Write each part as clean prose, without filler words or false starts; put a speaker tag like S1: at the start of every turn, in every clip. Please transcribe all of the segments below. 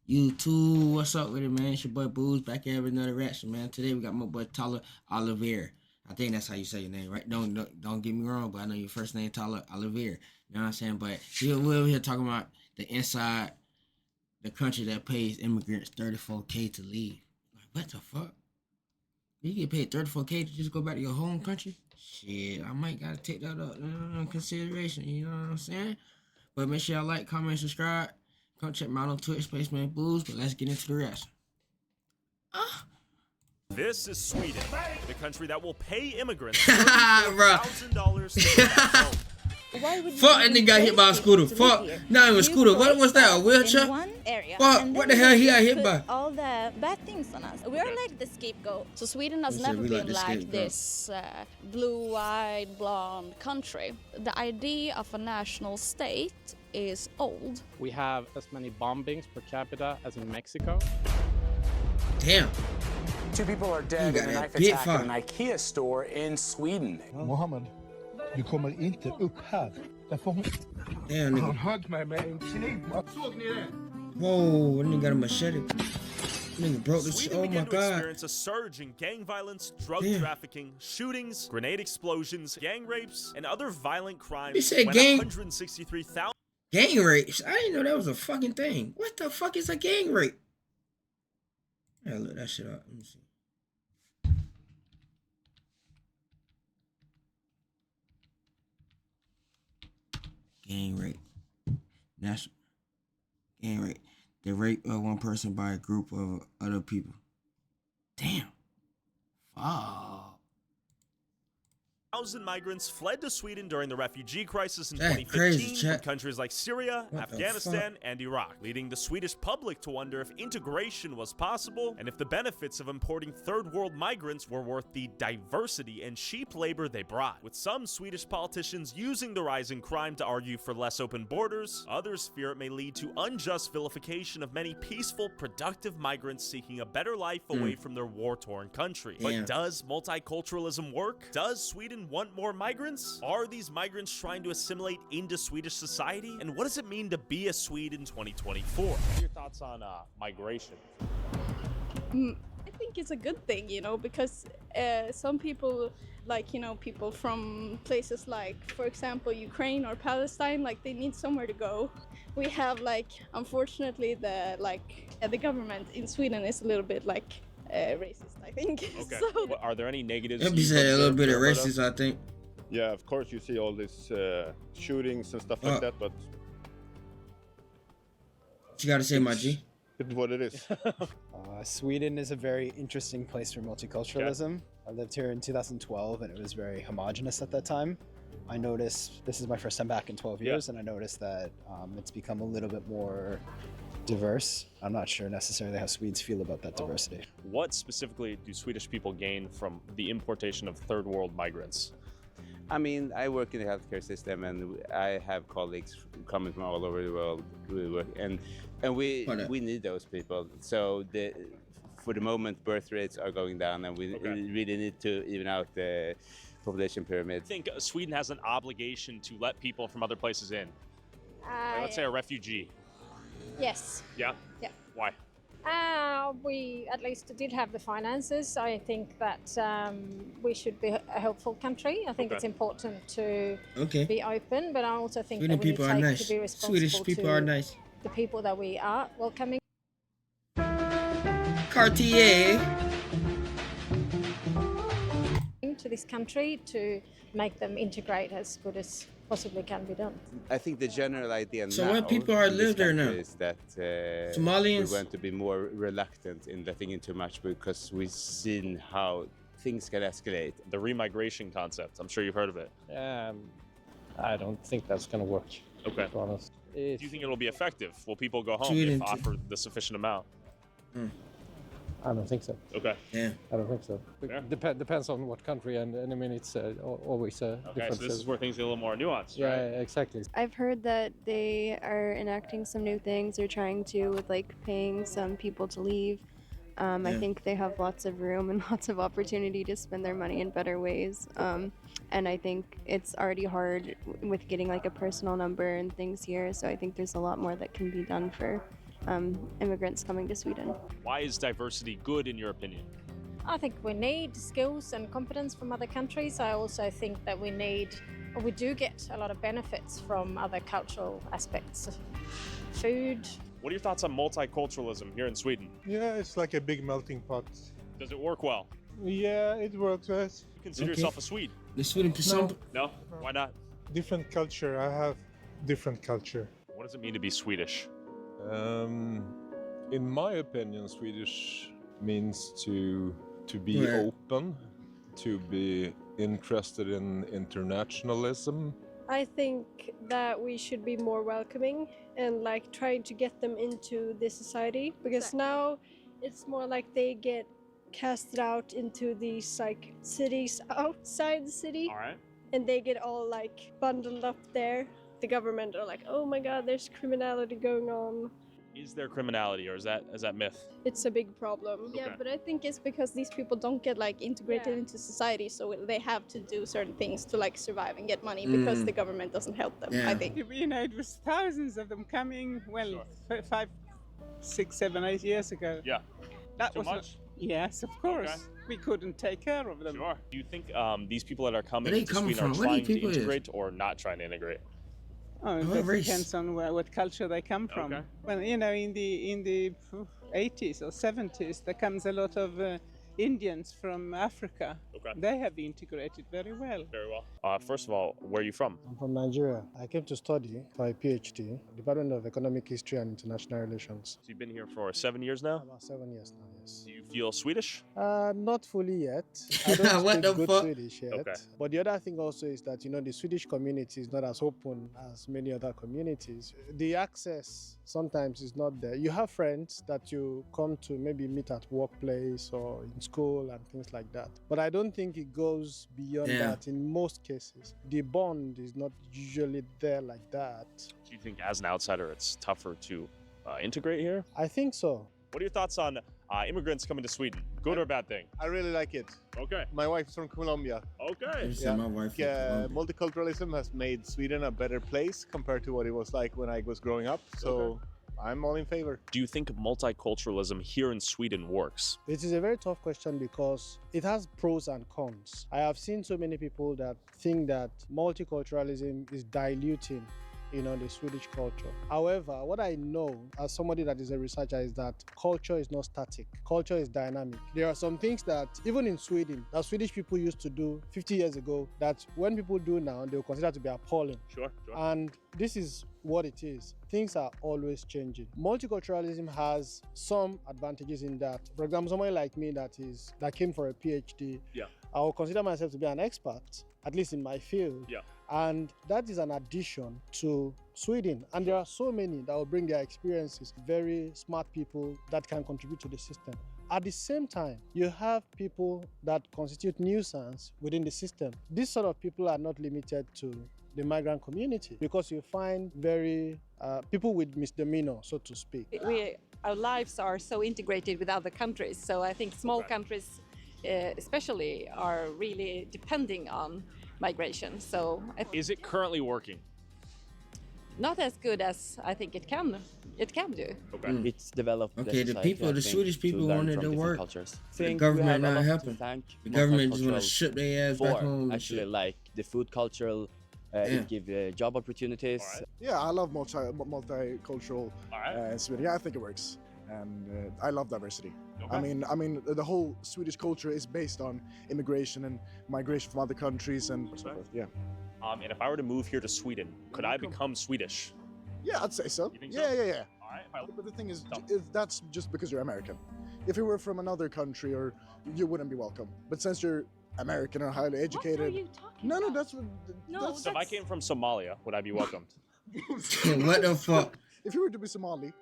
S1: YouTube, what's up with it, man? It's your boy Booze back here with another reaction, man. Today we got my boy Tyler Oliver. I think that's how you say your name, right? Don't get me wrong, but I know your first name Tyler Oliver. You know what I'm saying? But we're over here talking about the inside the country that pays immigrants 34K to leave. Like, what the fuck? You get paid 34K to just go back to your home country? Shit, I might gotta take that up in consideration. You know what I'm saying? But make sure y'all like, comment, subscribe. Come check me out on Twitch, Spaceman Blues. But let's get into the rest.
S2: This is Sweden, the country that will pay immigrants
S1: Bruh.
S2: $1,000 to go back home.
S1: Fuck, that nigga got hit by a scooter. Fuck, not even a scooter. What was that? A wheelchair?
S3: In one area.
S1: Fuck,
S3: And
S1: what
S3: then
S1: the hell
S3: they
S1: he got
S3: just
S1: hit
S3: put
S1: by?
S3: all the bad things on us. We're like the scapegoat.
S4: So Sweden has
S1: They said
S4: never
S1: we like
S4: been
S1: the
S4: like
S1: scapegoat.
S4: this blue-eyed, blonde country. The idea of a national state is old.
S5: We have as many bombings per capita as in Mexico.
S1: Damn.
S6: 2 people are dead
S1: You
S6: in a
S1: got
S6: knife
S1: that bit
S6: attack
S1: fun.
S6: at an IKEA store in Sweden.
S7: Mohammed, du kommer inte upp här. Därför hon
S1: Damn, nigga.
S7: högg mig med en kniv. Såg ni det?
S1: Whoa, that nigga got a machete. Nigga broke the shit.
S2: Sweden
S1: Oh my
S2: began to
S1: god.
S2: experience a surge in gang violence, drug
S1: Damn.
S2: trafficking, shootings, grenade explosions, gang rapes, and other violent crimes.
S1: You said
S2: when
S1: gang-
S2: 163,000
S1: Gang rapes? I didn't know that was a fucking thing. What the fuck is a gang rape? I gotta look that shit up. Let me see. Gang rape. National gang rape. The rape of one person by a group of other people. Damn. Fuck.
S2: migrants fled to Sweden during the refugee crisis in
S1: That
S2: 2015
S1: crazy,
S2: from
S1: chat.
S2: countries like Syria,
S1: What the
S2: Afghanistan, and Iraq, leading the Swedish public to wonder if integration was possible and if the benefits of importing third world migrants were worth the diversity and cheap labor they brought. With some Swedish politicians using the rising crime to argue for less open borders, others fear it may lead to unjust vilification of many peaceful, productive migrants seeking a better life away from their war-torn country.
S1: Damn.
S2: But does multiculturalism work? Does Sweden want more migrants? Are these migrants trying to assimilate into Swedish society? And what does it mean to be a Swede in 2024? What are your thoughts on migration?
S8: I think it's a good thing, you know, because some people, like, you know, people from places like, for example, Ukraine or Palestine, like, they need somewhere to go. We have, like, unfortunately, the government in Sweden is a little bit, like, racist, I think.
S2: Okay.
S8: So,
S2: Are there any negatives?
S1: That'd be
S2: you've
S1: said a little
S2: observed
S1: bit of
S2: there, Roberto?
S1: racist, I think.
S9: Yeah, of course you see all these shootings and stuff like that, but
S1: What you gotta say, my G?
S9: it's what it is.
S10: Sweden is a very interesting place for multiculturalism. I lived here in 2012 and it was very homogenous at that time. I noticed, this is my first time back in 12 years, and I noticed that it's become a little bit more diverse. I'm not sure necessarily how Swedes feel about that diversity.
S2: What specifically do Swedish people gain from the importation of third world migrants?
S11: I mean, I work in the healthcare system, and I have colleagues coming from all over the world. And we need those people. So for the moment, birth rates are going down, and we really need to even out the population pyramid.
S2: I think Sweden has an obligation to let people from other places in. Like, let's say a refugee.
S12: Yes.
S2: Yeah?
S12: Yeah.
S2: Why?
S12: We at least did have the finances. I think that we should be a helpful country. I think it's important to be open, but I also think
S1: Swedish
S12: that we need
S1: people
S12: to
S1: are
S12: take
S1: nice.
S12: to be responsible
S1: Swedish people
S12: to
S1: are nice.
S12: the people that we are welcoming.
S1: Cartier.
S12: To this country to make them integrate as good as possibly can be done.
S11: I think the general idea
S1: So
S11: now
S1: what people are
S11: in this
S1: live there now?
S11: country is that
S1: Somalians?
S11: we want to be more reluctant in letting in too much because we've seen how things can escalate.
S2: The remigration concept. I'm sure you've heard of it.
S5: I don't think that's going to work.
S2: Okay.
S5: To be honest.
S2: Do you think it'll be effective? Will people go home
S1: Sweden
S2: if offered the sufficient amount?
S5: I don't think so.
S2: Okay.
S1: Yeah.
S5: I don't think so.
S2: Yeah.
S5: Depends on what country, and I mean, it's always a
S2: Okay,
S5: difference.
S2: so this is where things get a little more nuanced,
S5: Yeah,
S2: right?
S5: exactly.
S13: I've heard that they are enacting some new things. They're trying to, with like paying some people to leave. I think they have lots of room and lots of opportunity to spend their money in better ways. And I think it's already hard with getting like a personal number and things here. So I think there's a lot more that can be done for immigrants coming to Sweden.
S2: Why is diversity good in your opinion?
S12: I think we need skills and competence from other countries. I also think that we do get a lot of benefits from other cultural aspects. Food.
S2: What are your thoughts on multiculturalism here in Sweden?
S7: Yeah, it's like a big melting pot.
S2: Does it work well?
S7: Yeah, it works. Yes.
S2: You consider yourself a Swede?
S1: The Sweden person?
S2: No? Why not?
S7: Different culture. I have different culture.
S2: What does it mean to be Swedish?
S9: In my opinion, Swedish means to be open, to be interested in internationalism.
S8: I think that we should be more welcoming and like trying to get them into this society, because now it's more like they get casted out into these like cities outside the city.
S2: All right.
S8: And they get all like bundled up there. The government are like, oh my god, there's criminality going on.
S2: Is there criminality, or is that myth?
S8: It's a big problem. Yeah, but I think it's because these people don't get like integrated into society, so they have to do certain things to like survive and get money because the government doesn't help them. I think.
S14: You know, it was thousands of them coming. Well, 5, 6, 7, 8 years ago.
S2: Yeah.
S14: That
S2: Too
S14: was
S2: much?
S14: Yes, of course.
S2: Okay.
S14: We couldn't take care of them.
S2: Sure. Do you think these people that are coming
S1: Where they
S2: to
S1: coming
S2: Sweden are
S1: from? Where
S2: trying
S1: these
S2: to
S1: people is?
S2: integrate or not trying to integrate?
S14: Oh,
S1: What
S14: that
S1: race?
S14: depends on what culture they come from.
S2: Okay.
S14: Well, you know, in the 80s or 70s, there comes a lot of Indians from Africa.
S2: Okay.
S14: They have integrated very well.
S2: Very well. First of all, where are you from?
S15: I'm from Nigeria. I came to study for a PhD, Department of Economic History and International Relations.
S2: So you've been here for 7 years now?
S15: About 7 years now, yes.
S2: Do you feel Swedish?
S15: Not fully yet. I don't
S1: What
S15: speak
S1: the
S15: good
S1: fuck?
S15: Swedish yet.
S2: Okay.
S15: But the other thing also is that, you know, the Swedish community is not as open as many other communities. The access sometimes is not there. You have friends that you come to maybe meet at workplace or in school and things like that. But I don't think it goes beyond that in most cases. The bond is not usually there like that.
S2: Do you think as an outsider it's tougher to integrate here?
S15: I think so.
S2: What are your thoughts on immigrants coming to Sweden? Good or bad thing?
S9: I really like it.
S2: Okay.
S9: My wife's from Colombia.
S2: Okay.
S1: My wife.
S9: Multiculturalism has made Sweden a better place compared to what it was like when I was growing up. So I'm all in favor.
S2: Do you think multiculturalism here in Sweden works?
S15: It is a very tough question because it has pros and cons. I have seen so many people that think that multiculturalism is diluting, you know, the Swedish culture. However, what I know as somebody that is a researcher is that culture is not static. Culture is dynamic. There are some things that even in Sweden, that Swedish people used to do 50 years ago, that when people do now, they will consider to be appalling.
S2: Sure.
S15: And this is what it is. Things are always changing. Multiculturalism has some advantages in that. For example, somebody like me that came for a PhD, I will consider myself to be an expert, at least in my field.
S2: Yeah.
S15: And that is an addition to Sweden. And there are so many that will bring their experiences, very smart people that can contribute to the system. At the same time, you have people that constitute nuisance within the system. These sort of people are not limited to the migrant community because you find very people with misdemeanor, so to speak.
S16: Our lives are so integrated with other countries, so I think small countries especially are really depending on migration. So
S2: is it currently working?
S16: Not as good as I think it can do.
S2: Okay.
S17: It's developed.
S1: Okay, the
S17: society,
S1: people,
S17: I
S1: the
S17: think,
S1: Swedish people
S17: to learn
S1: wanted
S17: from
S1: to
S17: different
S1: work.
S17: cultures.
S1: The government not helping. The government just want to ship their ass back home.
S17: Actually, like the food cultural, it give job opportunities.
S18: Yeah, I love multicultural Sweden. Yeah, I think it works, and I love diversity. I mean, the whole Swedish culture is based on immigration and migration from other countries and so forth. Yeah.
S2: And if I were to move here to Sweden, could I become Swedish?
S18: Yeah, I'd say so.
S2: You think
S18: Yeah.
S2: All right.
S18: But the thing is, that's just because you're American. If you were from another country, or you wouldn't be welcome. But since you're American or highly educated,
S8: What are you talking
S18: no,
S8: about?
S18: that's what.
S8: No,
S2: So if I came from Somalia, would I be welcomed?
S1: What the fuck?
S18: If you were to be Somali,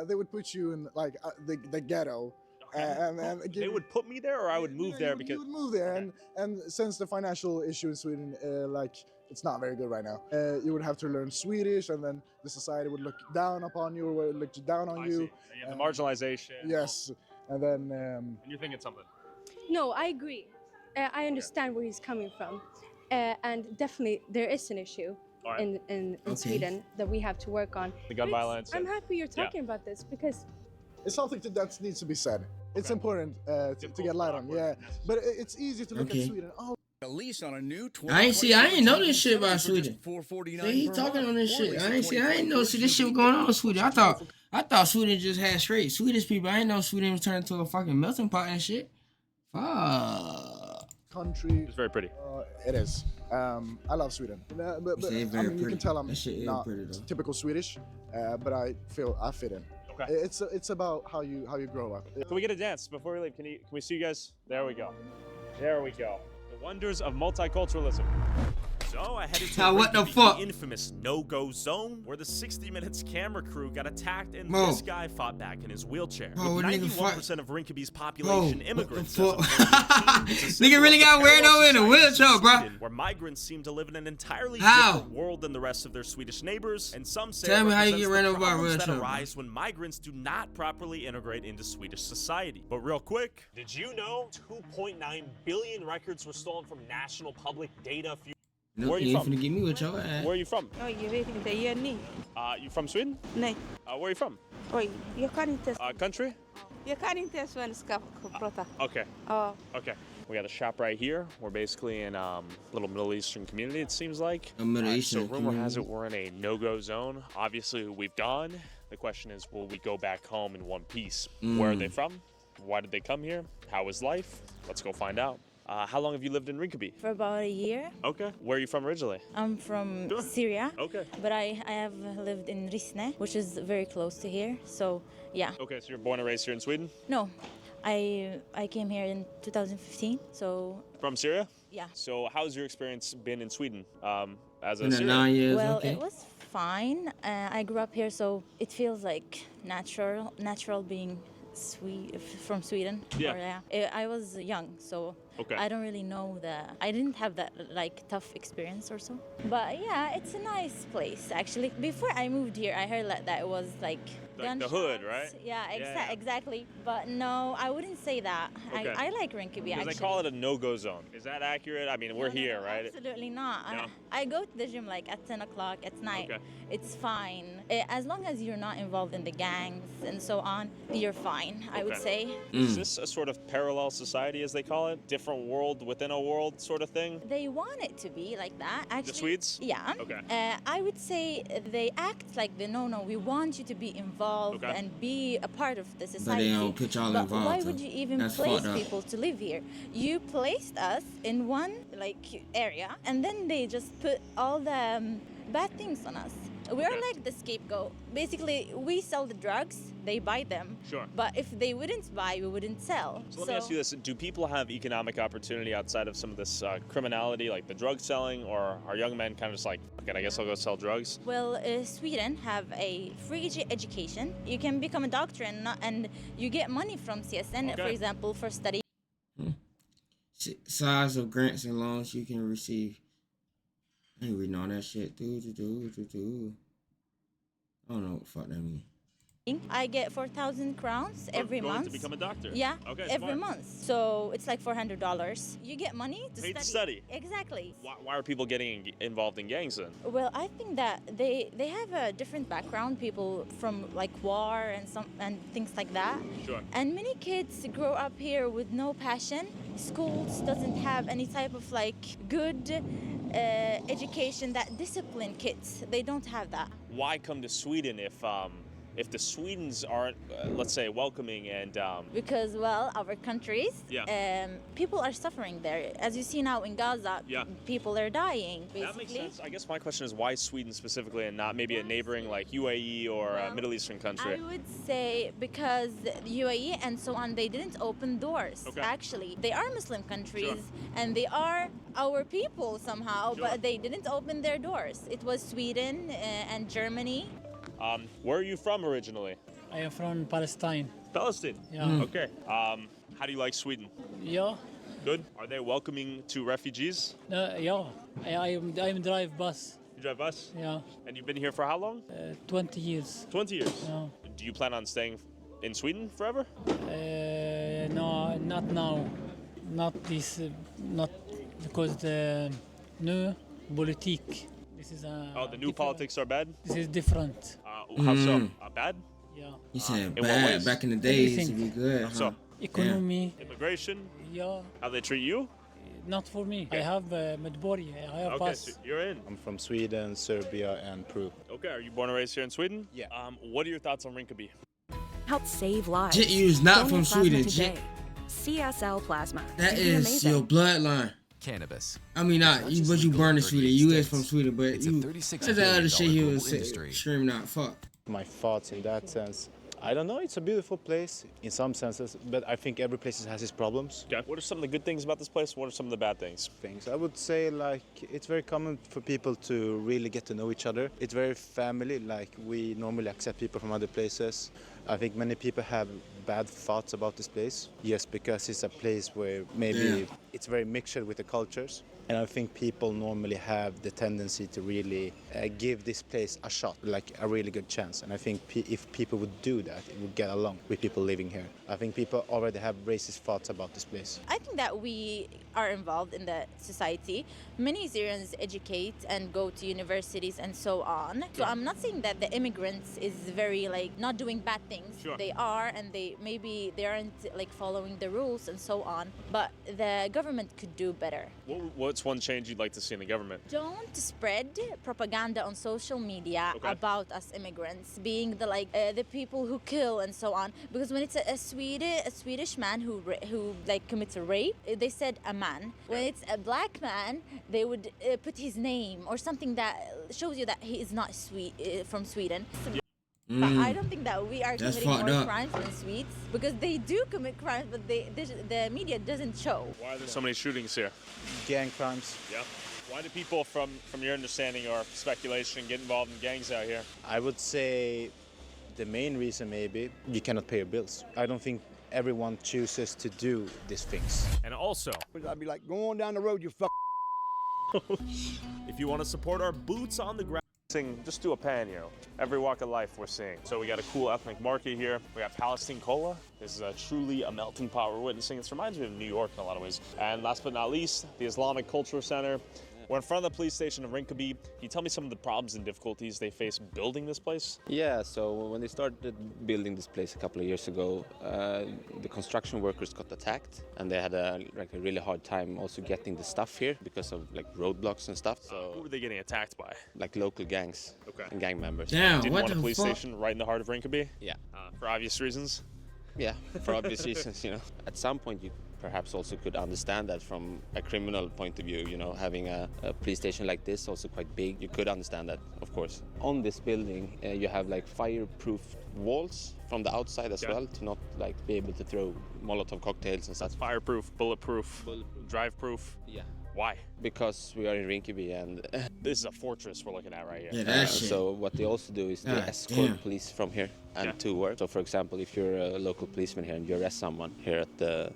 S18: they would put you in like the ghetto. And
S2: they would put me there, or I would move there because
S18: you would move there, and since the financial issue in Sweden, like it's not very good right now, you would have to learn Swedish, and then the society would look down upon you, or would look down on you.
S2: You have the marginalization.
S18: Yes, and then.
S2: And you're thinking something.
S8: No, I agree. I understand where he's coming from, and definitely there is an issue.
S13: in Sweden that we have to work on.
S2: The gun violence.
S13: I'm happy you're talking about this because
S18: it's something that needs to be said. It's important to get light on. Yeah, but it's easy to look at Sweden. Oh.
S19: A lease on a new
S1: I ain't know this shit about Sweden. See, he talking on this shit. I ain't know this shit was going on in Sweden. I thought Sweden just had straight Swedish people. I ain't know Sweden was turned into a fucking melting pot and shit. Fuck.
S18: Country.
S2: It's very pretty.
S18: It is. I love Sweden. But I mean, you can tell I'm not typical Swedish, but I feel I fit in.
S2: Okay.
S18: It's about how you grow up.
S2: Can we get a dance before we leave? Can we see you guys? There we go. There we go. The wonders of multiculturalism. So I headed to
S1: what the fuck?
S2: Infamous no-go zone where the 60 Minutes camera crew got attacked and this guy fought back in his wheelchair. With 91% of Rinkaby's population immigrants.
S1: Nigga really got weird over in a wheelchair, bro.
S2: Where migrants seem to live in an entirely different world than the rest of their Swedish neighbors, and some say
S1: tell me how you get ran over by a
S2: problems that
S1: wheelchair.
S2: arise when migrants do not properly integrate into Swedish society. But real quick, did you know 2.9 billion records were stolen from national public data a few?
S1: No,
S2: Where are
S1: you
S2: you
S1: ain't
S2: from?
S1: finna get me with your ass.
S2: Where are you from?
S20: Oj, jag vet inte. Jenny.
S2: You from Sweden?
S20: Nej.
S2: Where are you from?
S20: Oj, jag kan inte.
S2: Country?
S20: Jag kan inte svenska prata.
S2: Okay.
S20: Ja.
S2: Okay. We got a shop right here. We're basically in a little Middle Eastern community, it seems like.
S1: A Middle Eastern
S2: So rumor has it we're in a no-go zone. Obviously, we've gone. The question is, will we go back home in one piece? Where are they from? Why did they come here? How is life? Let's go find out. How long have you lived in Rinkaby?
S3: For about a year.
S2: Okay. Where are you from originally?
S3: I'm from Syria.
S2: Okay.
S3: But I have lived in Rissne, which is very close to here. So, yeah.
S2: Okay, so you're born and raised here in Sweden?
S3: No, I came here in 2015, so...
S2: From Syria?
S3: Yeah.
S2: So how's your experience been in Sweden as a
S1: In the
S2: Syrian?
S1: 9 years,
S3: Well,
S1: okay.
S3: it was fine. I grew up here, so it feels like natural being from Sweden.
S2: Yeah.
S3: Or, I was young, so
S2: Okay.
S3: I don't really know I didn't have that like tough experience or so. But yeah, it's a nice place actually. Before I moved here, I heard that it was like
S2: the hood, right?
S3: Yeah,
S2: Yeah.
S3: exactly. But no, I wouldn't say that.
S2: Okay.
S3: I like Rinkaby
S2: Because
S3: actually.
S2: they call it a no-go zone. Is that accurate? I mean, we're here, right?
S3: Absolutely not.
S2: No?
S3: I go to the gym like at 10 o'clock at night.
S2: Okay.
S3: It's fine. As long as you're not involved in the gangs and so on, you're fine, I would say.
S2: Is this a sort of parallel society, as they call it? Different world within a world sort of thing?
S3: They want it to be like that, actually.
S2: The Swedes?
S3: Yeah.
S2: Okay.
S3: I would say they act like no, we want you to be involved and be a part of the society.
S1: they don't put y'all
S3: But
S1: involved,
S3: why
S1: though.
S3: would you even
S1: That's
S3: place
S1: fucked up.
S3: people to live here? You placed us in one area, and then they just put all the bad things on us. We're like the scapegoat. Basically, we sell the drugs, they buy them.
S2: Sure.
S3: But if they wouldn't buy, we wouldn't sell.
S2: So let me ask you this. Do people have economic opportunity outside of some of this criminality, like the drug selling, or are young men kind of just like, okay, I guess I'll go sell drugs?
S3: Well, Sweden have a free education. You can become a doctor and you get money from CSN, for example, for study.
S1: Size of grants and loans you can receive. I ain't reading all that shit. I don't know what the fuck that mean.
S3: I get 4,000 crowns every
S2: going
S3: month.
S2: to become a doctor?
S3: Yeah,
S2: Okay,
S3: every
S2: smart.
S3: month. So it's like $400. You get money to
S2: Paid
S3: study.
S2: to study.
S3: Exactly.
S2: Why are people getting involved in gangs then?
S3: Well, I think that they have a different background. People from like war and things like that.
S2: Sure.
S3: And many kids grow up here with no passion. Schools doesn't have any type of like good education that discipline kids. They don't have that.
S2: Why come to Sweden if the Swedens aren't, let's say, welcoming and...
S3: Because, well, our countries,
S2: Yeah.
S3: people are suffering there. As you see now in Gaza,
S2: Yeah.
S3: people are dying, basically.
S2: That makes sense. I guess my question is why Sweden specifically and not maybe a neighboring like UAE or a Middle Eastern country?
S3: I would say because UAE and so on, they didn't open doors,
S2: Okay.
S3: actually. They are Muslim countries, and they are our people somehow, but they didn't open their doors. It was Sweden and Germany.
S2: Where are you from originally?
S21: I am from Palestine.
S2: Palestine?
S21: Yeah.
S2: Okay. How do you like Sweden?
S21: Yeah.
S2: Good. Are they welcoming to refugees?
S21: Yeah. I drive bus.
S2: You drive bus?
S21: Yeah.
S2: And you've been here for how long?
S21: 20 years.
S2: 20 years?
S21: Yeah.
S2: Do you plan on staying in Sweden forever?
S21: No, not now. Not this. Not because the new politik. This is
S2: the new politics are bad?
S21: This is different.
S2: How so? Bad?
S21: Yeah.
S1: He said
S2: in what
S1: bad.
S2: ways?
S1: Back in the days,
S21: Everything.
S1: it'd be good.
S2: How so?
S21: Economy.
S2: Immigration?
S21: Yeah.
S2: How they treat you?
S21: Not for me. I have Medbori. I have
S2: Okay,
S21: pass.
S2: so you're in.
S19: I'm from Sweden, Serbia, and Peru.
S2: Okay, are you born and raised here in Sweden?
S19: Yeah.
S2: What are your thoughts on Rinkeby?
S22: Help save lives.
S1: Jit, you is not
S22: Donate
S1: from
S22: plasma
S1: Sweden,
S22: today.
S1: Jit.
S22: CSL Plasma.
S1: That
S22: Could be
S1: is
S22: amazing.
S1: your bloodline.
S23: Cannabis.
S1: I mean, not you, but you born in Sweden. You is from Sweden, but
S23: It's a
S1: you.
S23: $36
S1: That's the other shit he
S23: billion
S1: was
S23: global industry.
S1: screaming out. Fuck.
S19: My thoughts in that sense, I don't know. It's a beautiful place in some senses, but I think every place has its problems.
S2: Okay. What are some of the good things about this place? What are some of the bad things?
S19: I would say like it's very common for people to really get to know each other. It's very family, like we normally accept people from other places. I think many people have bad thoughts about this place, yes, because it's a place where maybe it's very mixed with the cultures. And I think people normally have the tendency to really give this place a shot, like a really good chance. And I think if people would do that, it would get along with people living here. I think people already have racist thoughts about this place.
S3: I think that we are involved in the society. Many Syrians educate and go to universities and so on. So I'm not saying that the immigrants is very like not doing bad things.
S2: Sure.
S3: They are, and maybe they aren't like following the rules and so on. But the government could do better.
S2: What's one change you'd like to see in the government?
S3: Don't spread propaganda on social media about us immigrants being the people who kill and so on. Because when it's a Swedish man who like commits a rape, they said a man. When it's a black man, they would put his name or something that shows you that he is not from Sweden. But I don't think that we are committing more crimes than Swedes, because they do commit crimes, but the media doesn't show.
S2: Why are there so many shootings here?
S19: Gang crimes.
S2: Yeah. Why do people, from your understanding or speculation, get involved in gangs out here?
S19: I would say the main reason maybe you cannot pay your bills. I don't think everyone chooses to do these things.
S2: And also,
S24: I'd be like, go on down the road, you fuck.
S2: if you want to support our boots on the ground, just do a pan, every walk of life we're seeing. So we got a cool ethnic market here. We got Palestine Cola. This is truly a melting pot we're witnessing. This reminds me of New York in a lot of ways. And last but not least, the Islamic Cultural Center. We're in front of the police station of Rinkeby. Can you tell me some of the problems and difficulties they face building this place?
S25: Yeah, so when they started building this place a couple of years ago, the construction workers got attacked, and they had a really hard time also getting the stuff here because of roadblocks and stuff. So
S2: who were they getting attacked by?
S25: Local gangs and gang members.
S1: Damn,
S2: Didn't
S1: what
S2: want a
S1: the
S2: police
S1: fuck?
S2: station right in the heart of Rinkeby?
S25: Yeah.
S2: For obvious reasons?
S25: Yeah, for obvious reasons, At some point you perhaps also could understand that from a criminal point of view, having a police station like this, also quite big, you could understand that, of course. On this building, you have fireproof walls from the outside as well, to not be able to throw Molotov cocktails and stuff.
S2: That's fireproof, bulletproof, drive-proof.
S25: Yeah.
S2: Why?
S25: Because we are in Rinkeby, and
S2: this is a fortress we're looking at right here.
S1: Yeah, that shit.
S25: So what they also do is they
S1: God
S25: escort
S1: damn.
S25: police from here and to work. So for example, if you're a local policeman here and you arrest someone here at the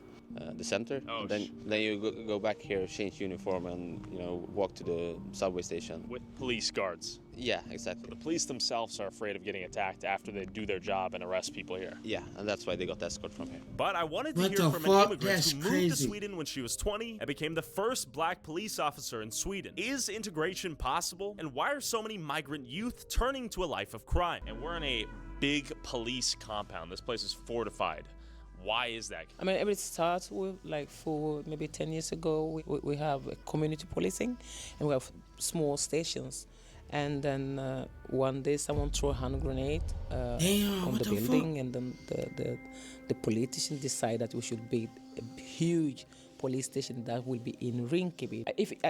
S25: center, then you go back here, change uniform, and walk to the subway station
S2: with police guards.
S25: Yeah, exactly.
S2: The police themselves are afraid of getting attacked after they do their job and arrest people here.
S25: Yeah, and that's why they got escort from here.
S2: But I wanted to
S1: What
S2: hear
S1: the
S2: from
S1: fuck?
S2: an immigrant
S1: That's
S2: who moved to
S1: crazy.
S2: Sweden when she was 20 and became the first black police officer in Sweden. Is integration possible? And why are so many migrant youth turning to a life of crime? And we're in a big police compound. This place is fortified. Why is that?
S26: I mean, it starts with for maybe 10 years ago, we have community policing, and we have small stations. And then one day someone threw a hand grenade on the building, and then the politician decided that we should build a huge police station that will be in Rinkeby.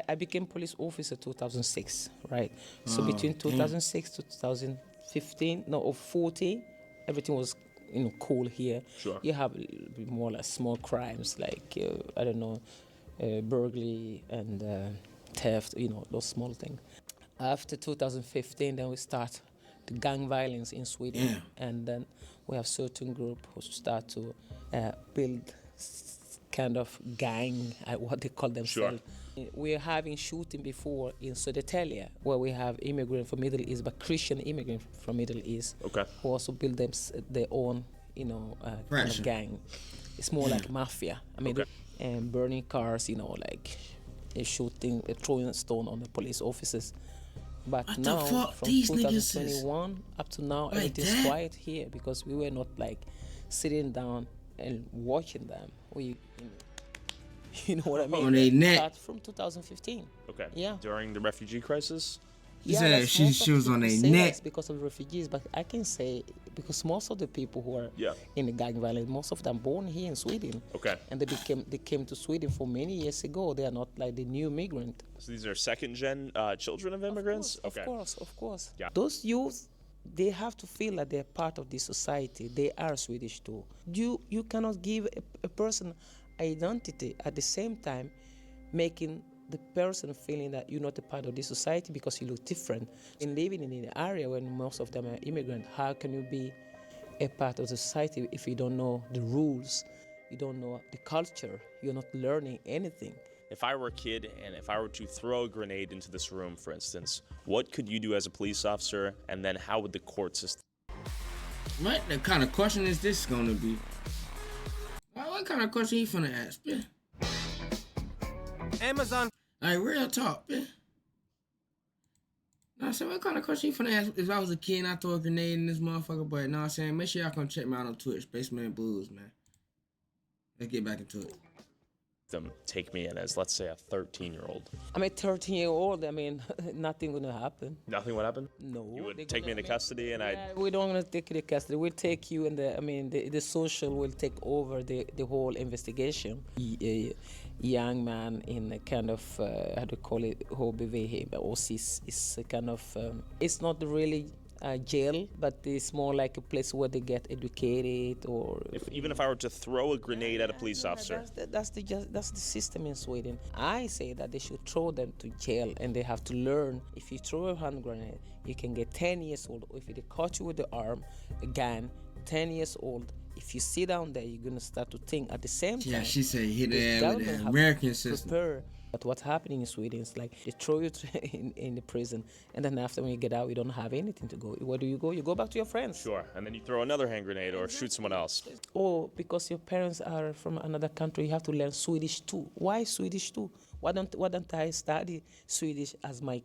S26: I became police officer 2006, right? So between 2006 to 2015, or 14, everything was cool here.
S2: Sure.
S26: You have more like small crimes like burglary and theft, those small things. After 2015, then we start the gang violence in Sweden, and then we have certain group who start to build kind of gang, what they call themselves. Sure. We are having shooting before in Södertälje, where we have immigrant from Middle East, but Christian immigrant from Middle East, who also build their own, kind of gang. It's more like mafia. I mean, and burning cars, shooting, throwing a stone on the police officers. But
S1: What the
S26: now,
S1: fuck?
S26: from
S1: These niggas is
S26: 2021 up to now,
S1: like
S26: everything's
S1: that?
S26: quiet here because we were not like sitting down and watching them. You know what I mean?
S1: On their neck.
S26: Start from 2015.
S2: Okay.
S26: Yeah.
S2: During the refugee crisis?
S1: She said
S26: that's
S1: she
S26: most of
S1: was on
S26: people
S1: their
S26: say
S1: neck.
S26: that's because of refugees, but I can say because most of the people who are
S2: Yeah.
S26: in the gang violence, most of them born here in Sweden.
S2: Okay.
S26: And they came to Sweden for many years ago. They are not like the new migrant.
S2: So these are second-gen children of immigrants?
S26: Of course.
S2: Yeah.
S26: Those youth, they have to feel that they're part of this society. They are Swedish too. You cannot give a person identity at the same time making the person feeling that you're not a part of this society because you look different. In living in an area where most of them are immigrant, how can you be a part of the society if you don't know the rules, you don't know the culture, you're not learning anything?
S2: If I were a kid and if I were to throw a grenade into this room, for instance, what could you do as a police officer, and then how would the court system?
S1: What kind of question is this gonna be? What kind of question you finna ask, man?
S4: Amazon.
S1: Like, real talk, man. No, I'm saying, what kind of question you finna ask if I was a kid and I throw a grenade in this motherfucker? But no, I'm saying, make sure y'all come check me out on Twitch, Spaceman Blues, man. Let's get back into it.
S2: Them take me in as, let's say, a 13-year-old.
S26: I'm a 13-year-old. I mean, nothing gonna happen.
S2: Nothing would happen?
S26: No.
S2: You would take me into custody and I'd...
S26: We don't want to take you to custody. We'll take you, and the social will take over the whole investigation. A young man in a kind of how do you call it, HBV or CIS is a kind of it's not really jail, but it's more like a place where they get educated, or
S2: Even if I were to throw a grenade at a police officer.
S26: that's the system in Sweden. I say that they should throw them to jail and they have to learn. If you throw a hand grenade, you can get 10 years old. Or if they caught you with the arm, a gun, 10 years old. If you sit down there, you're gonna start to think at the same time.
S1: Yeah, she said hit
S26: the
S1: that with
S26: government
S1: the
S26: have
S1: American
S26: to
S1: system.
S26: prepare. But what's happening in Sweden is like they throw you in the prison, and then after when you get out, you don't have anything to go. Where do you go? You go back to your friends.
S2: Sure, and then you throw another hand grenade or shoot someone else.
S26: Or because your parents are from another country, you have to learn Swedish too. Why Swedish too? Why don't I study Swedish as my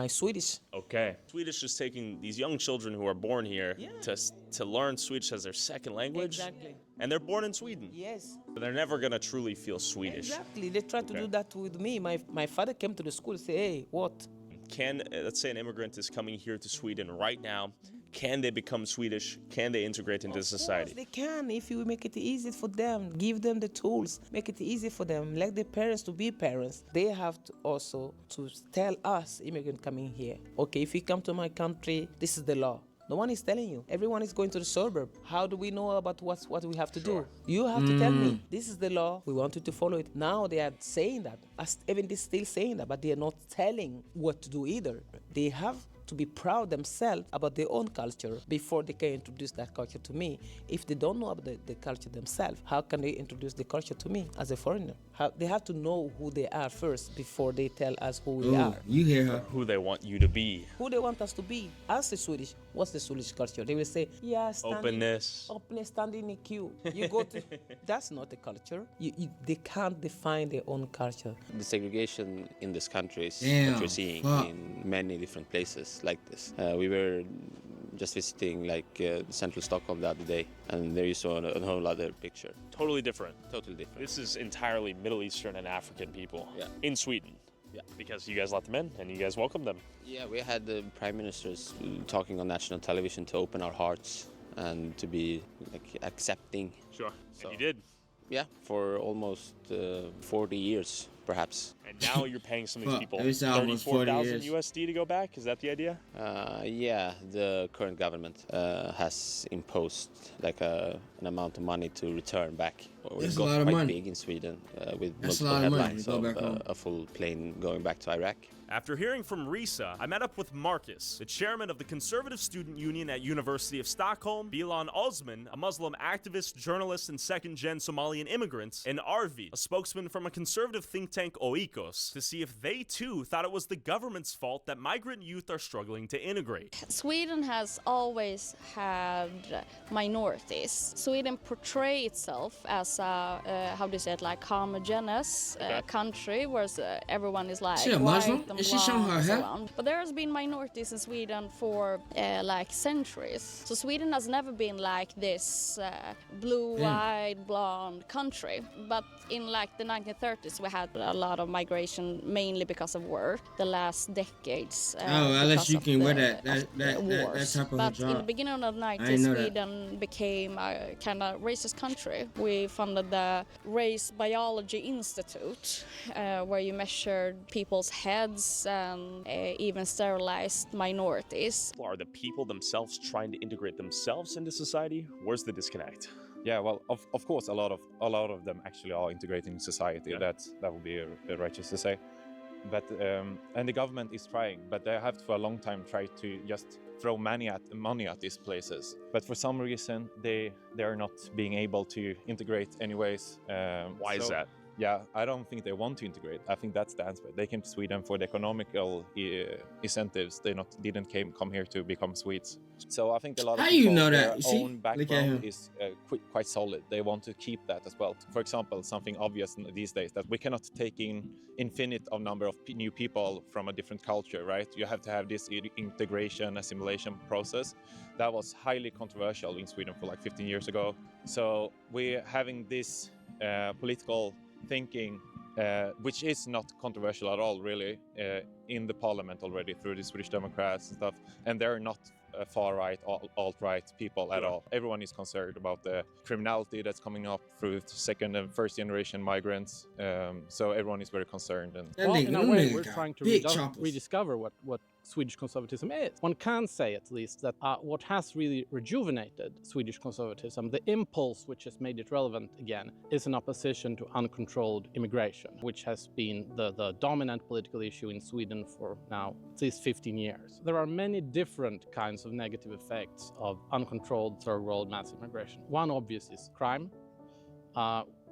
S26: Swedish?
S2: Okay. Swedish is taking these young children who are born here to learn Swedish as their second language.
S26: Exactly.
S2: And they're born in Sweden.
S26: Yes.
S2: But they're never going to truly feel Swedish.
S26: Exactly. They try to do that with me. My father came to the school and said, hey, what?
S2: Can, let's say an immigrant is coming here to Sweden right now. Can they become Swedish? Can they integrate into society?
S26: They can if you make it easy for them, give them the tools, make it easy for them, like the parents to be parents. They have to also to tell us, immigrant coming here, okay, if you come to my country, this is the law. No one is telling you. Everyone is going to the suburb. How do we know about what we have to do? You have to tell me. This is the law. We want you to follow it. Now they are saying that. Even they're still saying that, but they are not telling what to do either. They have to be proud themselves about their own culture before they can introduce that culture to me. If they don't know about the culture themselves, how can they introduce the culture to me as a foreigner? They have to know who they are first before they tell us who we are.
S1: You hear her.
S2: Who they want you to be.
S26: Who they want us to be. As the Swedish, what's the Swedish culture? They will say, yeah,
S2: openness,
S26: stand in a queue. You go to, that's not the culture. They can't define their own culture.
S25: The segregation in this country is
S1: Damn,
S25: what you're seeing in many different places like this. We were just visiting central Stockholm the other day, and there you saw a whole other picture.
S2: Totally different.
S25: Totally different.
S2: This is entirely Middle Eastern and African people in Sweden.
S25: Yeah.
S2: Because you guys let them in and you guys welcomed them.
S25: Yeah, we had the prime ministers talking on national television to open our hearts and to be accepting.
S2: Sure. And you did.
S25: Yeah, for almost 40 years, perhaps.
S2: And now you're paying some of these people
S1: It's almost 40
S2: $34,000
S1: years.
S2: USD to go back? Is that the idea?
S25: Yeah, the current government has imposed an amount of money to return back.
S1: That's
S25: It
S1: a
S25: got
S1: lot of
S25: quite
S1: money.
S25: big in Sweden with
S1: That's a
S25: multiple
S1: lot of money
S25: headlines
S1: to go back home.
S25: of a full plane going back to Iraq.
S2: After hearing from Risa, I met up with Marcus, the chairman of the Conservative Student Union at University of Stockholm, Bilan Osman, a Muslim activist, journalist, and second-gen Somalian immigrant, and Arvi, a spokesman from a conservative think tank tank Oikos to see if they too thought it was the government's fault that migrant youth are struggling to integrate.
S4: Sweden has always had minorities. Sweden portrays itself as a, how do you say it, like homogeneous country, whereas everyone is like
S1: She a
S4: white
S1: Muslim?
S4: and
S1: Is she showing
S4: blonde
S1: her
S4: and so
S1: hair?
S4: on. But there has been minorities in Sweden for like centuries. So Sweden has never been like this blue-eyed, blonde country. But in like the 1930s, we had a lot of migration, mainly because of war. The last decades.
S1: Unless you can wear that
S4: wars.
S1: type of
S4: But
S1: hijab.
S4: in the beginning of the
S1: I
S4: 90s,
S1: didn't know that.
S4: Sweden became a kind of racist country. We funded the Race Biology Institute, where you measured people's heads and even sterilized minorities.
S2: Are the people themselves trying to integrate themselves into society? Where's the disconnect?
S5: Yeah, well, of course, a lot of them actually are integrating in society.
S2: Yeah.
S5: That would be righteous to say. But and the government is trying, but they have for a long time tried to just throw money at these places. But for some reason, they are not being able to integrate anyways.
S2: Why is that?
S5: Yeah, I don't think they want to integrate. I think that's the answer. They came to Sweden for the economical incentives. They didn't come here to become Swedes. So I think a lot of
S1: How
S5: people,
S1: you know that?
S5: their
S1: You see?
S5: own
S1: Look at
S5: background
S1: him.
S5: is quite solid. They want to keep that as well. For example, something obvious these days that we cannot take in infinite of number of new people from a different culture, right? You have to have this integration, assimilation process. That was highly controversial in Sweden for like 15 years ago. So we're having this political thinking, which is not controversial at all, really, in the parliament already through the Swedish Democrats and stuff. And they're not far-right, alt-right people at all. Everyone is concerned about the criminality that's coming up through second and first generation migrants. So everyone is very concerned. And
S6: well, in a way, we're trying to rediscover what Swedish conservatism is. One can say, at least, that what has really rejuvenated Swedish conservatism, the impulse which has made it relevant again, is an opposition to uncontrolled immigration, which has been the dominant political issue in Sweden for now at least 15 years. There are many different kinds of negative effects of uncontrolled third world mass immigration. One obvious is crime.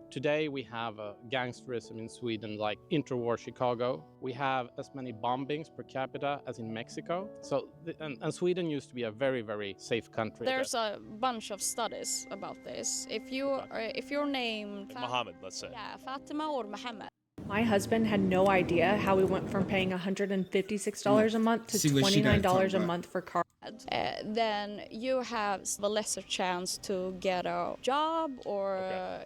S6: Today we have gangsterism in Sweden like interwar Chicago. We have as many bombings per capita as in Mexico. So, and Sweden used to be a very, very safe country.
S4: There's a bunch of studies about this. If you're named
S2: Mohammed, let's say.
S4: Yeah, Fatima or Mohammed.
S10: My husband had no idea how we went from paying $156 a month to $29 a month for car.
S4: Then you have a lesser chance to get a job or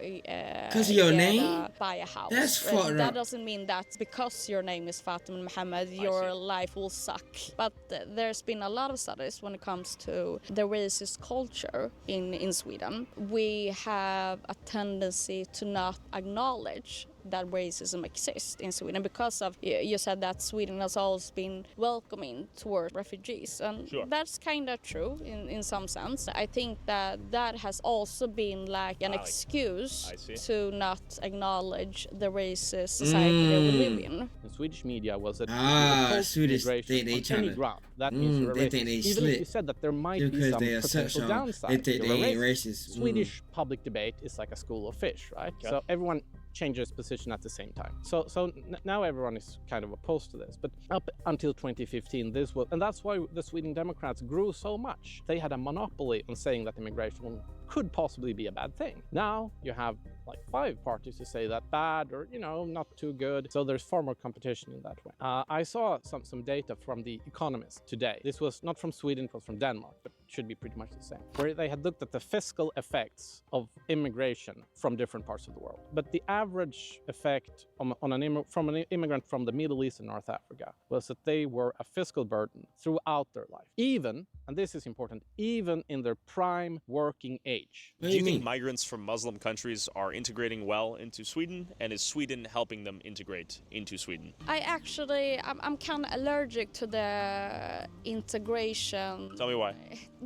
S1: because of your name,
S4: buy a house.
S1: That's fucked up.
S4: That doesn't mean that because your name is Fatima Mohammed, your life will suck. But there's been a lot of studies when it comes to the racist culture in Sweden. We have a tendency to not acknowledge that racism exists in Sweden because of, you said that Sweden has always been welcoming toward refugees, and that's kind of true in some sense. I think that has also been like an excuse to not acknowledge the racist society that we live in.
S6: The Swedish media was that
S1: Swedish they
S6: on any ground. That means you're
S1: they
S6: racist.
S1: think they
S6: Even
S1: slick.
S6: if you said that there might be
S1: Because
S6: some
S1: they are
S6: potential
S1: such
S6: downside,
S1: they think
S6: you're
S1: they
S6: a
S1: ain't racist.
S6: Swedish public debate is like a school of fish, right?
S2: Okay.
S6: So everyone changes position at the same time. So now everyone is kind of opposed to this. But up until 2015, this was, and that's why the Sweden Democrats grew so much. They had a monopoly on saying that immigration could possibly be a bad thing. Now you have like 5 parties to say that bad or, not too good. So there's far more competition in that way. I saw some data from The Economist today. This was not from Sweden, it was from Denmark, but should be pretty much the same, where they had looked at the fiscal effects of immigration from different parts of the world. But the average effect from an immigrant from the Middle East and North Africa was that they were a fiscal burden throughout their life, even, and this is important, even in their prime working age.
S2: Do you think migrants from Muslim countries are integrating well into Sweden, and is Sweden helping them integrate into Sweden?
S4: I'm kind of allergic to the integration.
S2: Tell me why.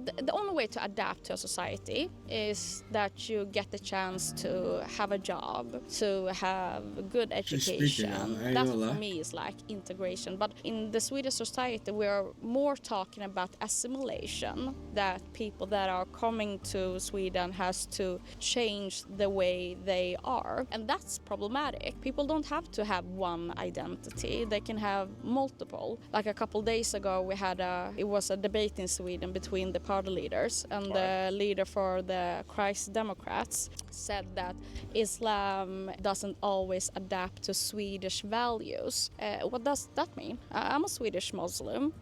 S4: the only way to adapt to a society is that you get the chance to have a job, to have good education. That for me is like integration. But in the Swedish society, we are more talking about assimilation, that people that are coming to Sweden has to change the way they are. And that's problematic. People don't have to have one identity. They can have multiple. Like a couple days ago, it was a debate in Sweden between the party leaders, and the leader for the Christ Democrats said that Islam doesn't always adapt to Swedish values. What does that mean? I'm a Swedish Muslim.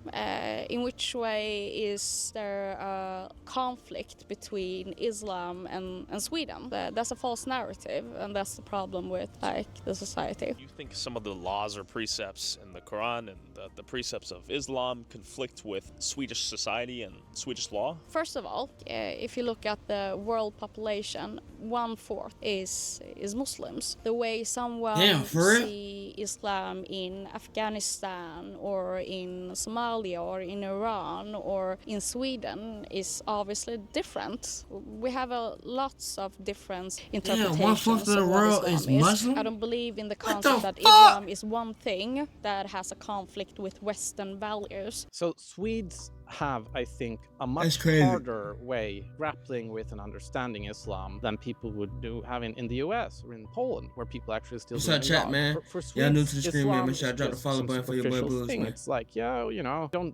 S4: In which way is there a conflict between Islam and Sweden? That's a false narrative, and that's the problem with the society.
S2: Do you think some of the laws or precepts in the Quran and the precepts of Islam conflict with Swedish society and Swedish law?
S4: First of all, if you look at the world population, 1/4 is Muslims. The way someone see Islam in Afghanistan or in Somalia or in Iran or in Sweden is obviously different. We have lots of different interpretations
S1: of the world is Muslim?
S4: I don't believe in the concept that Islam is one thing that has a conflict with Western values.
S6: So Swedes have, I think, a much harder way grappling with and understanding Islam than people would have in the US or in Poland, where people actually still
S1: What's
S6: do
S1: up, chat, man?
S6: For Swedes,
S1: y'all new to the screen, man.
S6: Islam
S1: Make sure I
S6: is
S1: drop the
S6: just
S1: follow
S6: some
S1: button for your boy
S6: superficial
S1: Blues,
S6: thing.
S1: man.
S6: It's like,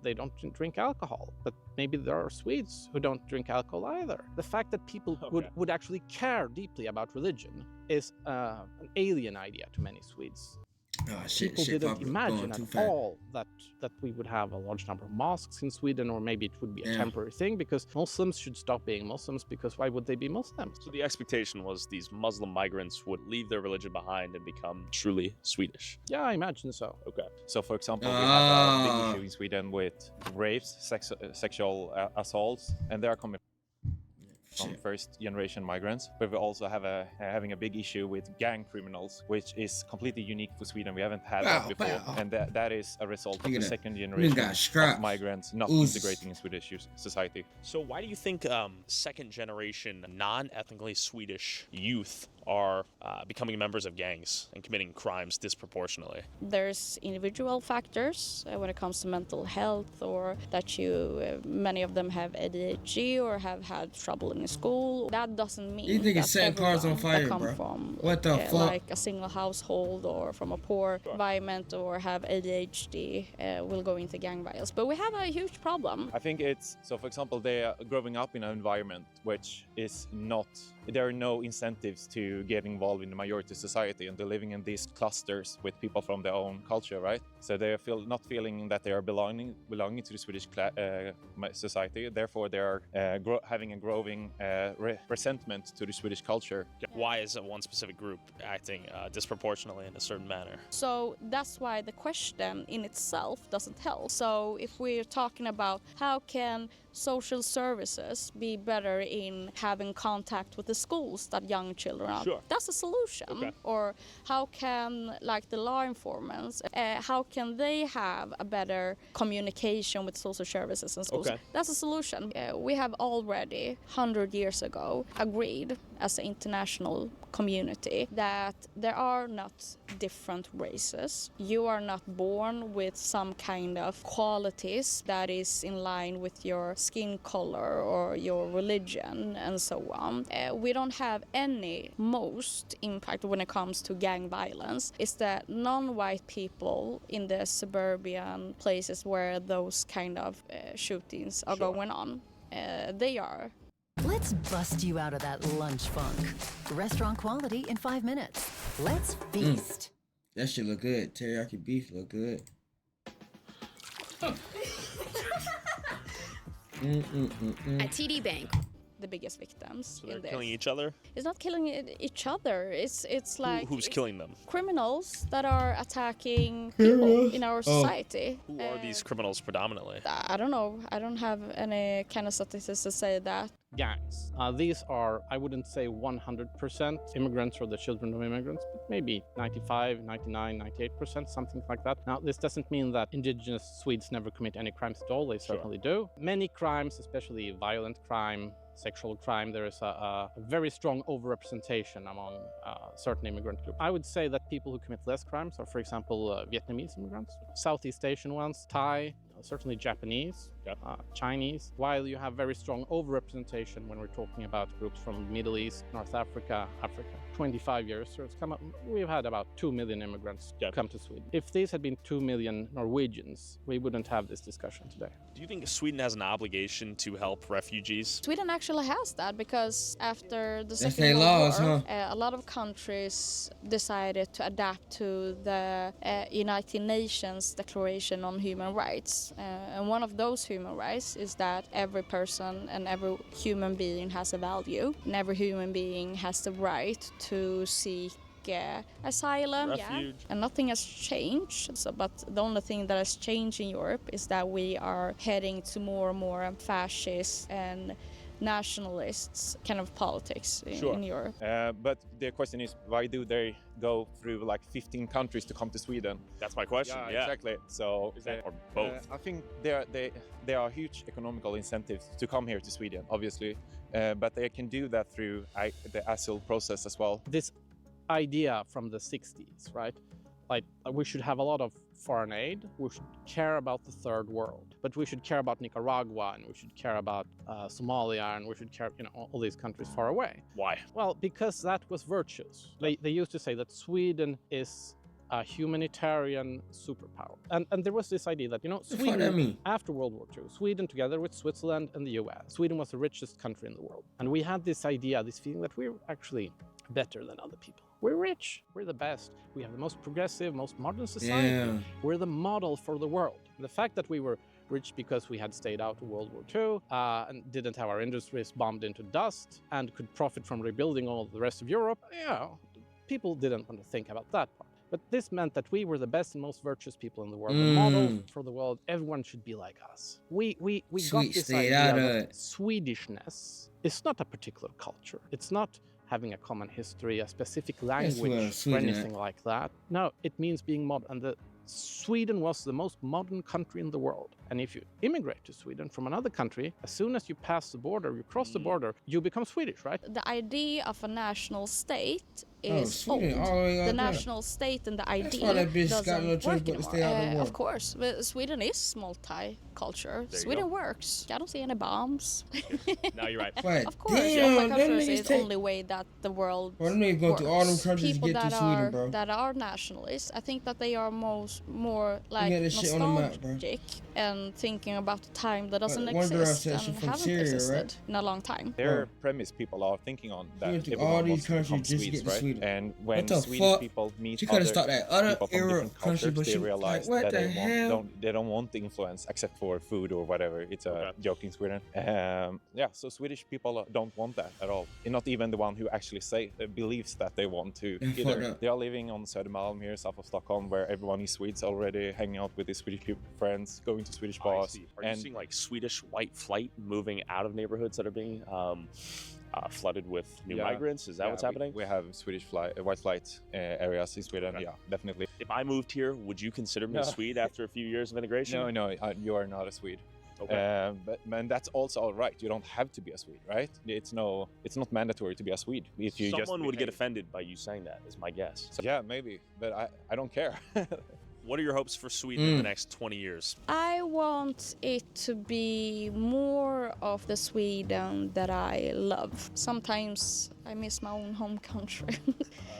S6: they don't drink alcohol, but maybe there are Swedes who don't drink alcohol either. The fact that people would actually care deeply about religion is an alien idea to many Swedes. People didn't imagine at all that we would have a large number of mosques in Sweden, or maybe it would be a temporary thing because Muslims should stop being Muslims, because why would they be Muslims?
S2: So the expectation was these Muslim migrants would leave their religion behind and become truly Swedish.
S6: Yeah, I imagine so.
S2: Okay.
S5: So, for example, we have a big issue in Sweden with rapes, sexual assaults, and they are coming from first-generation migrants. But we also have having a big issue with gang criminals, which is completely unique for Sweden. We haven't had that before, and that is a result of the second generation of migrants not integrating in Swedish society.
S2: So why do you think second-generation, non-ethnically Swedish youth are becoming members of gangs and committing crimes disproportionately?
S4: There's individual factors when it comes to mental health, or that many of them have ADHD or have had trouble in school. That doesn't mean
S1: you think
S4: that
S1: it's setting cars on fire,
S4: that come
S1: bro?
S4: from
S1: What the fuck?
S4: like a single household or from a poor environment or have ADHD will go into gang violence. But we have a huge problem.
S5: I think it's, so for example, they are growing up in an environment which is not, there are no incentives to get involved in the majority society, and they're living in these clusters with people from their own culture, right? So they not feeling that they are belonging to the Swedish society. Therefore, they are having a growing resentment to the Swedish culture.
S2: Why is one specific group acting disproportionately in a certain manner?
S4: So that's why the question in itself doesn't help. So if we're talking about how can social services be better in having contact with the schools that young children are, that's a solution. Okay. Or how can, like, the law enforcement, how can they have a better communication with social services and schools? That's a solution. We have already 100 years ago agreed as an international community that there are not different races. You are not born with some kind of qualities that is in line with your skin color or your religion and so on. We don't have any most impact when it comes to gang violence. It's the non-white people in the suburban places where those kind of shootings are going on. They are.
S7: Let's bust you out of that lunch funk. Restaurant quality in 5 minutes. Let's feast.
S1: That shit look good. Teriyaki beef look good.
S4: At TD Bank, the biggest victims.
S2: So they're killing each other?
S4: It's not killing each other. It's like
S2: who's killing them?
S4: Criminals that are attacking people in our society.
S2: Who are these criminals predominantly?
S4: I don't know. I don't have any kind of statistics to say that.
S6: gangs. These are, I wouldn't say 100% immigrants or the children of immigrants, but maybe 95, 99, 98%, something like that. Now, this doesn't mean that indigenous Swedes never commit any crimes at all. They certainly do. Many crimes, especially violent crime, sexual crime, there is a very strong overrepresentation among certain immigrant groups. I would say that people who commit less crimes are, for example, Vietnamese immigrants, Southeast Asian ones, Thai, certainly Japanese, Chinese, while you have very strong overrepresentation when we're talking about groups from the Middle East, North Africa, Africa. 25 years, so it's come up, we've had about 2 million immigrants come to Sweden. If these had been 2 million Norwegians, we wouldn't have this discussion today.
S2: Do you think Sweden has an obligation to help refugees?
S4: Sweden actually has that because after the
S1: That's
S4: Second
S1: their
S4: World
S1: laws,
S4: War,
S1: huh?
S4: a lot of countries decided to adapt to the United Nations Declaration on Human Rights. And one of those human rights is that every person and every human being has a value, and every human being has the right to seek asylum,
S2: refuge.
S4: And nothing has changed. But the only thing that has changed in Europe is that we are heading to more and more fascist and nationalists kind of politics in Europe.
S5: But the question is, why do they go through like 15 countries to come to Sweden?
S2: That's my question.
S5: Yeah, exactly. So,
S2: or both?
S5: I think there are huge economical incentives to come here to Sweden, obviously, but they can do that through the asylum process as well.
S6: This idea from the 60s, right? Like we should have a lot of foreign aid, we should care about the third world, but we should care about Nicaragua and we should care about Somalia and we should care, all these countries far away.
S2: Why?
S6: Well, because that was virtuous. They used to say that Sweden is a humanitarian superpower. And there was this idea that, Sweden, after World War II, Sweden together with Switzerland and the US, Sweden was the richest country in the world. And we had this idea, this feeling that we're actually better than other people. We're rich, we're the best, we have the most progressive, most modern society.
S1: Yeah.
S6: We're the model for the world. The fact that we were rich because we had stayed out of World War II and didn't have our industries bombed into dust and could profit from rebuilding all the rest of Europe, people didn't want to think about that part. But this meant that we were the best and most virtuous people in the world, the model for the world. Everyone should be like us. We got this idea that Swedishness is not a particular culture. It's not having a common history, a specific language, or anything like that. No, it means being modern. And Sweden was the most modern country in the world. And if you immigrate to Sweden from another country, as soon as you pass the border, you cross the border, you become Swedish, right?
S4: The idea of a national state is
S1: Sweden,
S4: old.
S1: all the way out
S4: The
S1: there.
S4: national state and the idea
S1: why that bitch got no
S4: doesn't
S1: choice
S4: work
S1: but to stay out of the
S4: anymore.
S1: war.
S4: Of course, but Sweden is multi-culture.
S2: There you
S4: Sweden
S2: go.
S4: works. I don't see any bombs.
S2: No, you're right.
S1: Wait,
S4: Of course,
S1: damn, them
S4: multicultural
S1: niggas
S4: is the
S1: take-
S4: only way that the world
S1: Bro, them niggas go through all them
S4: works.
S1: countries to
S4: People
S1: get to
S4: that
S1: Sweden,
S4: are
S1: bro.
S4: that are nationalists, I think that they are more like
S1: got this shit on the map, bro.
S4: nostalgic and thinking about the time that doesn't
S1: One girl
S4: exist
S1: said
S4: and
S1: she from
S4: haven't
S1: Syria,
S4: existed
S1: right?
S4: in a long time.
S5: Their premise people are thinking on that
S1: went through
S5: everyone
S1: all these
S5: wants to become
S1: countries just to
S5: Swedes,
S1: get to
S5: right?
S1: Sweden.
S5: And when
S1: What the
S5: Swedish
S1: fuck?
S5: people meet
S1: She coulda
S5: other
S1: started that other
S5: people from
S1: era
S5: different
S1: country,
S5: cultures,
S1: but
S5: they
S1: she
S5: realize
S1: what
S5: that
S1: the hell?
S5: they don't want the influence except for food or whatever. It's a joke in Sweden. So Swedish people don't want that at all. And not even the one who actually believes that they want to.
S1: Yeah, fuck
S5: Either
S1: that.
S5: they are living on Södermalm here south of Stockholm, where everyone is Swedes already, hanging out with his Swedish friends, going to Swedish
S2: I
S5: bars.
S2: see. Are you seeing like Swedish white flight moving out of neighborhoods that are being flooded with new migrants? Is that what's happening?
S5: We have Swedish white flight areas in Sweden. Yeah, definitely.
S2: If I moved here, would you consider me a Swede after a few years of integration?
S5: No, you are not a Swede.
S2: Okay.
S5: But that's also all right. You don't have to be a Swede, right? It's not mandatory to be a Swede. If you
S2: Someone would get offended by you saying that, is my guess.
S5: So, yeah, maybe, but I don't care.
S2: What are your hopes for Sweden in the next 20 years?
S4: I want it to be more of the Sweden that I love. Sometimes I miss my own home country.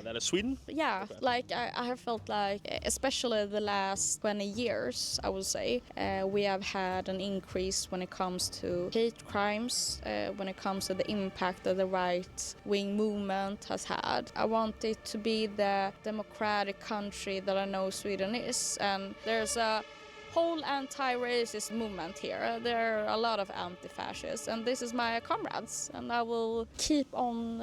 S2: That is Sweden?
S4: Yeah,
S2: Okay.
S4: like I have felt like, especially the last 20 years, I would say, we have had an increase when it comes to hate crimes, when it comes to the impact that the right-wing movement has had. I want it to be the democratic country that I know Sweden is, and there's a whole anti-racist movement here. There are a lot of anti-fascists, and this is my comrades, and I will keep on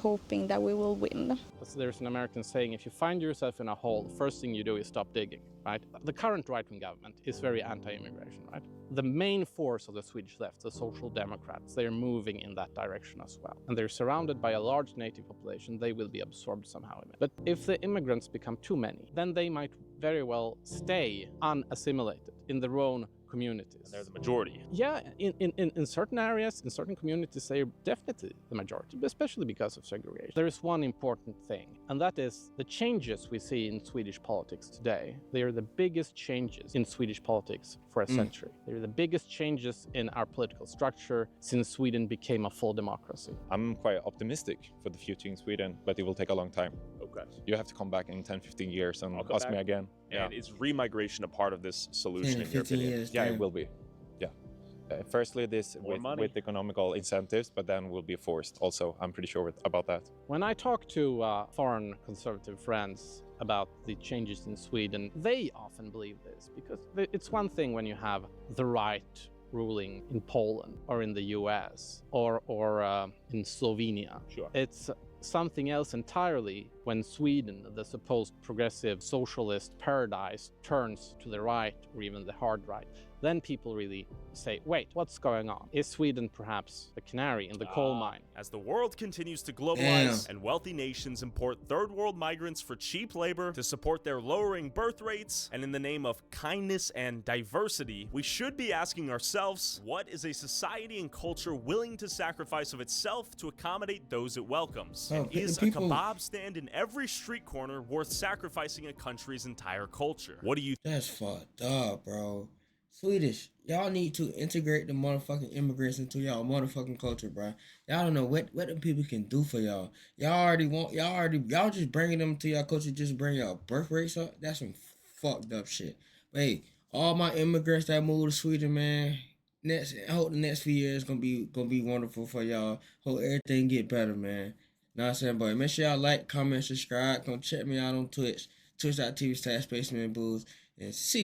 S4: hoping that we will win.
S6: There's an American saying, if you find yourself in a hole, first thing you do is stop digging, right? The current right-wing government is very anti-immigration, right? the main force of the Swedish left, the Social Democrats, they're moving in that direction as well. And they're surrounded by a large native population. They will be absorbed somehow. But if the immigrants become too many, then they might very well stay unassimilated in their own communities.
S2: And they're the majority.
S6: Yeah, in certain areas, in certain communities, they're definitely the majority, but especially because of segregation. There is one important thing, and that is the changes we see in Swedish politics today. They are the biggest changes in Swedish politics for a century. They're the biggest changes in our political structure since Sweden became a full democracy.
S5: I'm quite optimistic for the future in Sweden, but it will take a long time.
S2: Okay.
S5: You have to come back in 10, 15 years and
S2: come
S5: ask me
S2: back.
S5: again.
S2: And is remigration a part of this solution in your
S1: 15
S2: opinion?
S1: years.
S5: Yeah, it will be. Yeah. Firstly, this with economical incentives, but then will be forced also. I'm pretty sure about that.
S6: When I talk to foreign conservative friends about the changes in Sweden, they often believe this because it's one thing when you have the right ruling in Poland or in the US or in Slovenia.
S2: Sure.
S6: It's something else entirely when Sweden, the supposed progressive socialist paradise, turns to the right or even the hard right. Then people really say, wait, what's going on? Is Sweden perhaps a canary in the coal mine?
S2: As the world continues to globalize and wealthy nations import third world migrants for cheap labor to support their lowering birth rates, and in the name of kindness and diversity, we should be asking ourselves, what is a society and culture willing to sacrifice of itself to accommodate those it welcomes? And is a kebab stand in every street corner worth sacrificing a country's entire culture? What do you
S1: That's fucked up, bro. Swedish, y'all need to integrate the motherfucking immigrants into y'all motherfucking culture, bro. Y'all don't know what the people can do for y'all. Y'all just bringing them to y'all culture, just bring y'all birth rates up. That's some fucked up shit. But hey, all my immigrants that move to Sweden, man, I hope the next few years gonna be wonderful for y'all. Hope everything get better, man. Know what I'm saying, boy? Make sure y'all like, comment, subscribe. Come check me out on Twitch, twitch.tv/spacemanbooze, and see